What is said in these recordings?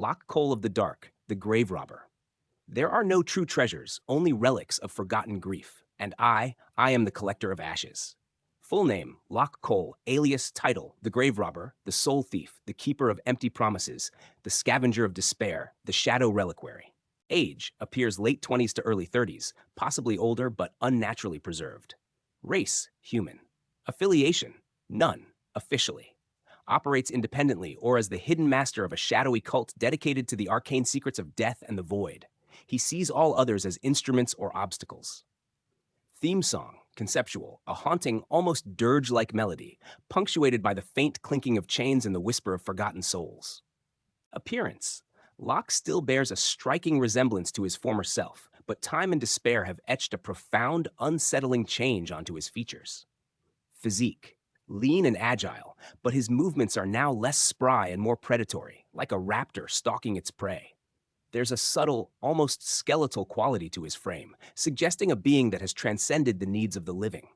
Locke Cole of the Dark, the grave robber. There are no true treasures, only relics of forgotten grief, and I am the collector of ashes. Full name, Locke Cole, alias title, the grave robber, the soul thief, the keeper of empty promises, the scavenger of despair, the shadow reliquary. Age, appears late 20s to early 30s, possibly older but unnaturally preserved. Race, human. Affiliation, none, officially. Operates independently or as the hidden master of a shadowy cult dedicated to the arcane secrets of death and the void. He sees all others as instruments or obstacles. Theme song, conceptual, a haunting, almost dirge-like melody, punctuated by the faint clinking of chains and the whisper of forgotten souls. Appearance. Locke still bears a striking resemblance to his former self, but time and despair have etched a profound, unsettling change onto his features. Physique. Lean and agile, but his movements are now less spry and more predatory, like a raptor stalking its prey. There's a subtle, almost skeletal quality to his frame, suggesting a being that has transcended the needs of the living.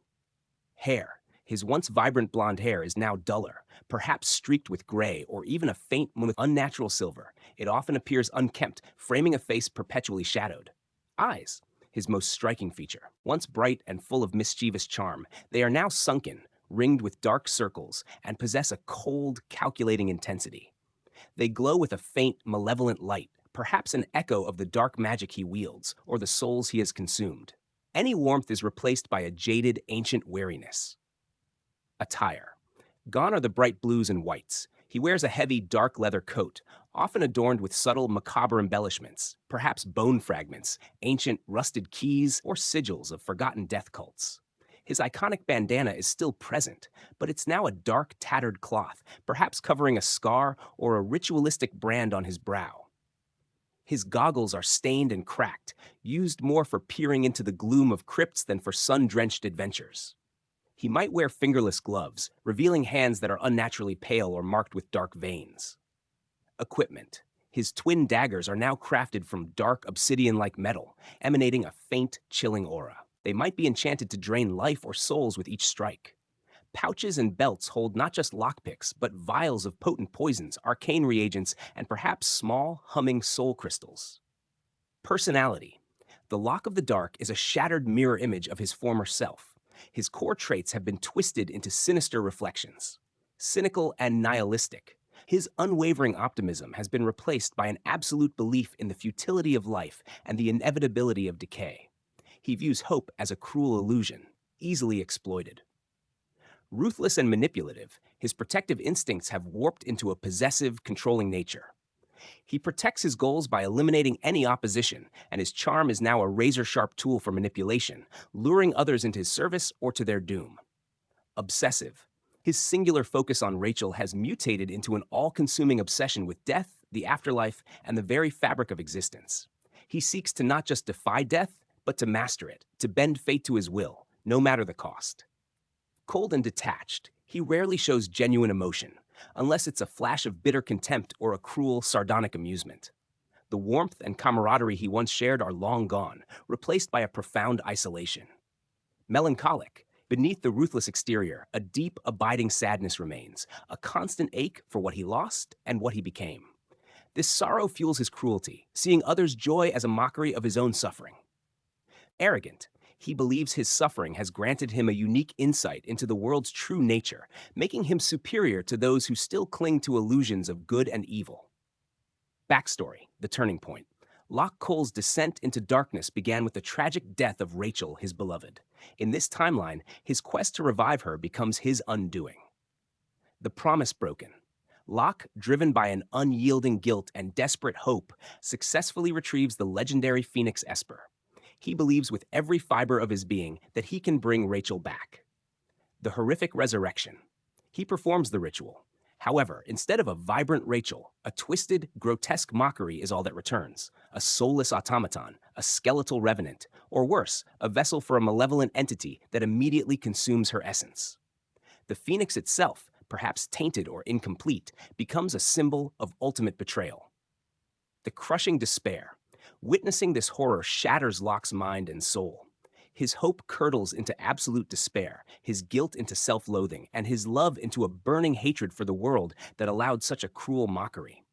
Hair. His once vibrant blonde hair is now duller, perhaps streaked with gray or even a faint with unnatural silver. It often appears unkempt, framing a face perpetually shadowed. Eyes. His most striking feature. Once bright and full of mischievous charm, they are now sunken, ringed with dark circles, and possess a cold, calculating intensity. They glow with a faint, malevolent light, perhaps an echo of the dark magic he wields, or the souls he has consumed. Any warmth is replaced by a jaded, ancient wariness. Attire. Gone are the bright blues and whites. He wears a heavy, dark leather coat, often adorned with subtle, macabre embellishments, perhaps bone fragments, ancient, rusted keys, or sigils of forgotten death cults. His iconic bandana is still present, but it's now a dark, tattered cloth, perhaps covering a scar or a ritualistic brand on his brow. His goggles are stained and cracked, used more for peering into the gloom of crypts than for sun-drenched adventures. He might wear fingerless gloves, revealing hands that are unnaturally pale or marked with dark veins. Equipment. His twin daggers are now crafted from dark obsidian-like metal, emanating a faint, chilling aura. They might be enchanted to drain life or souls with each strike. Pouches and belts hold not just lockpicks, but vials of potent poisons, arcane reagents, and perhaps small, humming soul crystals. Personality. The Locke of the Dark is a shattered mirror image of his former self. His core traits have been twisted into sinister reflections. Cynical and nihilistic. His unwavering optimism has been replaced by an absolute belief in the futility of life and the inevitability of decay. He views hope as a cruel illusion, easily exploited. Ruthless and manipulative, his protective instincts have warped into a possessive, controlling nature. He protects his goals by eliminating any opposition, and his charm is now a razor-sharp tool for manipulation, luring others into his service or to their doom. Obsessive. His singular focus on Rachel has mutated into an all-consuming obsession with death, the afterlife, and the very fabric of existence. He seeks to not just defy death, but to master it, to bend fate to his will, no matter the cost. Cold and detached, he rarely shows genuine emotion, unless it's a flash of bitter contempt or a cruel, sardonic amusement. The warmth and camaraderie he once shared are long gone, replaced by a profound isolation. Melancholic, beneath the ruthless exterior, a deep, abiding sadness remains, a constant ache for what he lost and what he became. This sorrow fuels his cruelty, seeing others' joy as a mockery of his own suffering. Arrogant, he believes his suffering has granted him a unique insight into the world's true nature, making him superior to those who still cling to illusions of good and evil. Backstory, the turning point. Locke Cole's descent into darkness began with the tragic death of Rachel, his beloved. In this timeline, his quest to revive her becomes his undoing. The promise broken. Locke, driven by an unyielding guilt and desperate hope, successfully retrieves the legendary Phoenix Esper. He believes with every fiber of his being that he can bring Rachel back. The horrific resurrection. He performs the ritual. However, instead of a vibrant Rachel, a twisted, grotesque mockery is all that returns. A soulless automaton, a skeletal revenant, or worse, a vessel for a malevolent entity that immediately consumes her essence. The Phoenix itself, perhaps tainted or incomplete, becomes a symbol of ultimate betrayal. The crushing despair. Witnessing this horror shatters Locke's mind and soul. His hope curdles into absolute despair, his guilt into self-loathing, and his love into a burning hatred for the world that allowed such a cruel mockery.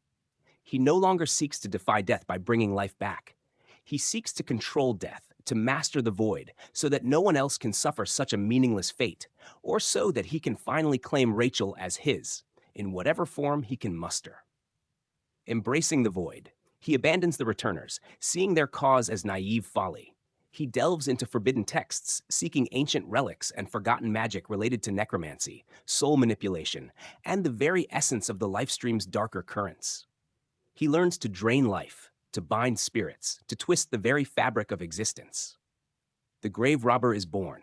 He no longer seeks to defy death by bringing life back. He seeks to control death, to master the void, so that no one else can suffer such a meaningless fate, or so that he can finally claim Rachel as his, in whatever form he can muster. Embracing the void, he abandons the returners, seeing their cause as naive folly. He delves into forbidden texts, seeking ancient relics and forgotten magic related to necromancy, soul manipulation, and the very essence of the lifestream's darker currents. He learns to drain life, to bind spirits, to twist the very fabric of existence. The grave robber is born.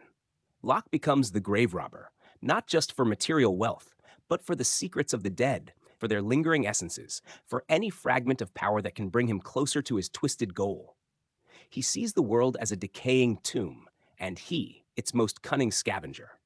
Locke becomes the grave robber, not just for material wealth, but for the secrets of the dead, for their lingering essences, for any fragment of power that can bring him closer to his twisted goal. He sees the world as a decaying tomb, and he, its most cunning scavenger.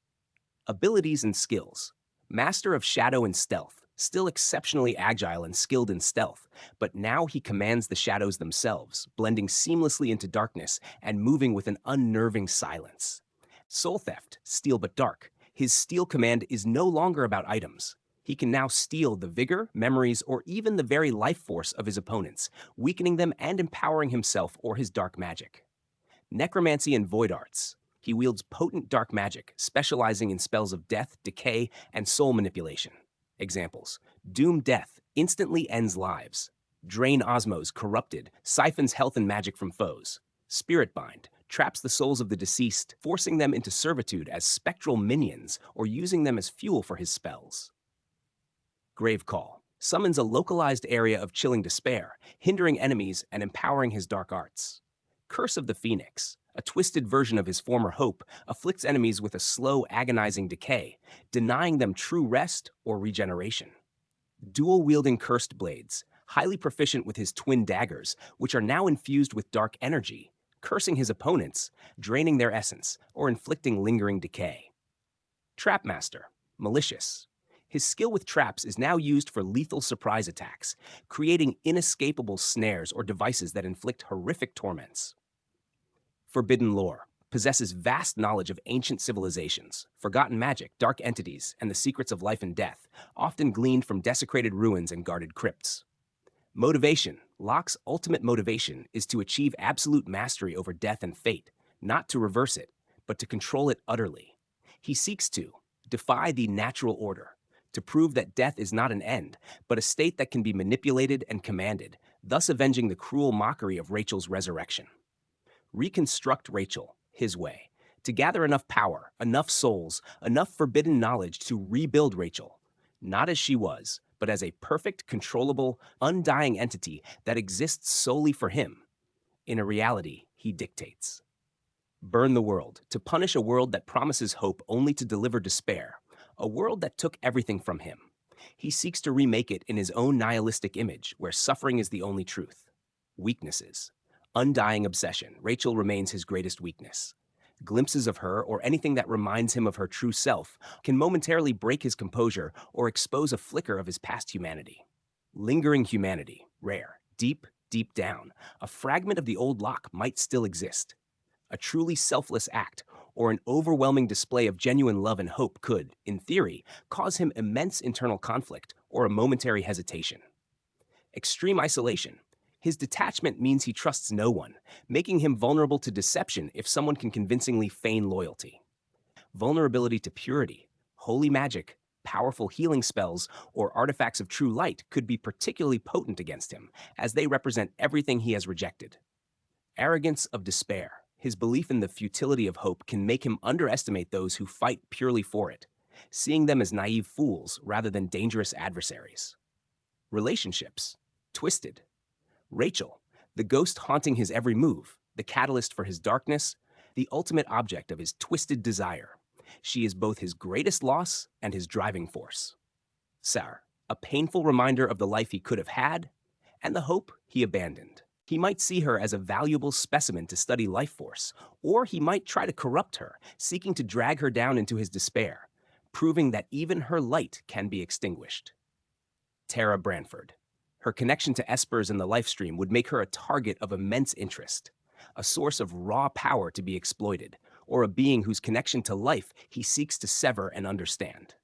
Abilities and skills. Master of shadow and stealth, still exceptionally agile and skilled in stealth, but now he commands the shadows themselves, blending seamlessly into darkness and moving with an unnerving silence. Soul theft, steal but dark. His steal command is no longer about items. He can now steal the vigor, memories, or even the very life force of his opponents, weakening them and empowering himself or his dark magic. Necromancy and void arts. He wields potent dark magic, specializing in spells of death, decay, and soul manipulation. Examples: Doom Death instantly ends lives. Drain Osmos corrupted, siphons health and magic from foes. Spirit Bind traps the souls of the deceased, forcing them into servitude as spectral minions or using them as fuel for his spells. Grave Call summons a localized area of chilling despair, hindering enemies and empowering his dark arts. Curse of the Phoenix, a twisted version of his former hope, afflicts enemies with a slow, agonizing decay, denying them true rest or regeneration. Dual-wielding cursed blades, highly proficient with his twin daggers, which are now infused with dark energy, cursing his opponents, draining their essence, or inflicting lingering decay. Trapmaster, malicious. His skill with traps is now used for lethal surprise attacks, creating inescapable snares or devices that inflict horrific torments. Forbidden Lore possesses vast knowledge of ancient civilizations, forgotten magic, dark entities, and the secrets of life and death, often gleaned from desecrated ruins and guarded crypts. Motivation. Locke's ultimate motivation is to achieve absolute mastery over death and fate, not to reverse it, but to control it utterly. He seeks to defy the natural order, to prove that death is not an end, but a state that can be manipulated and commanded, thus avenging the cruel mockery of Rachel's resurrection. Reconstruct Rachel his way, to gather enough power, enough souls, enough forbidden knowledge to rebuild Rachel, not as she was, but as a perfect, controllable, undying entity that exists solely for him, in a reality he dictates. Burn the world, to punish a world that promises hope only to deliver despair, a world that took everything from him. He seeks to remake it in his own nihilistic image, where suffering is the only truth. Weaknesses. Undying obsession. Rachel remains his greatest weakness. Glimpses of her, or anything that reminds him of her true self, can momentarily break his composure or expose a flicker of his past humanity. Lingering humanity. Rare. Deep, deep down, a fragment of the old Locke might still exist. A truly selfless act, or an overwhelming display of genuine love and hope could, in theory, cause him immense internal conflict or a momentary hesitation. Extreme isolation. His detachment means he trusts no one, making him vulnerable to deception if someone can convincingly feign loyalty. Vulnerability to purity, holy magic, powerful healing spells, or artifacts of true light could be particularly potent against him, as they represent everything he has rejected. Arrogance of despair. His belief in the futility of hope can make him underestimate those who fight purely for it, seeing them as naive fools rather than dangerous adversaries. Relationships. Twisted. Rachel, the ghost haunting his every move, the catalyst for his darkness, the ultimate object of his twisted desire. She is both his greatest loss and his driving force. Sar, a painful reminder of the life he could have had and the hope he abandoned. He might see her as a valuable specimen to study life force, or he might try to corrupt her, seeking to drag her down into his despair, proving that even her light can be extinguished. Tara Branford. Her connection to Espers in the Lifestream would make her a target of immense interest, a source of raw power to be exploited, or a being whose connection to life he seeks to sever and understand.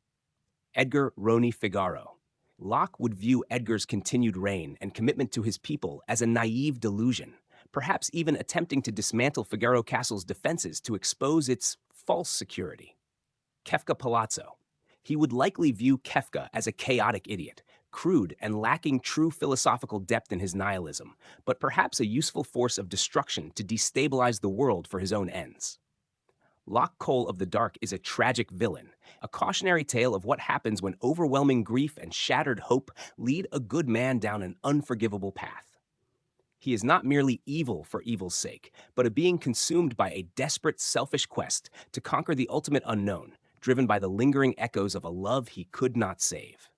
Edgar Roni Figaro. Locke would view Edgar's continued reign and commitment to his people as a naive delusion, perhaps even attempting to dismantle Figaro Castle's defenses to expose its false security. Kefka Palazzo. He would likely view Kefka as a chaotic idiot, crude and lacking true philosophical depth in his nihilism, but perhaps a useful force of destruction to destabilize the world for his own ends. Locke Cole of the Dark is a tragic villain, a cautionary tale of what happens when overwhelming grief and shattered hope lead a good man down an unforgivable path. He is not merely evil for evil's sake, but a being consumed by a desperate, selfish quest to conquer the ultimate unknown, driven by the lingering echoes of a love he could not save.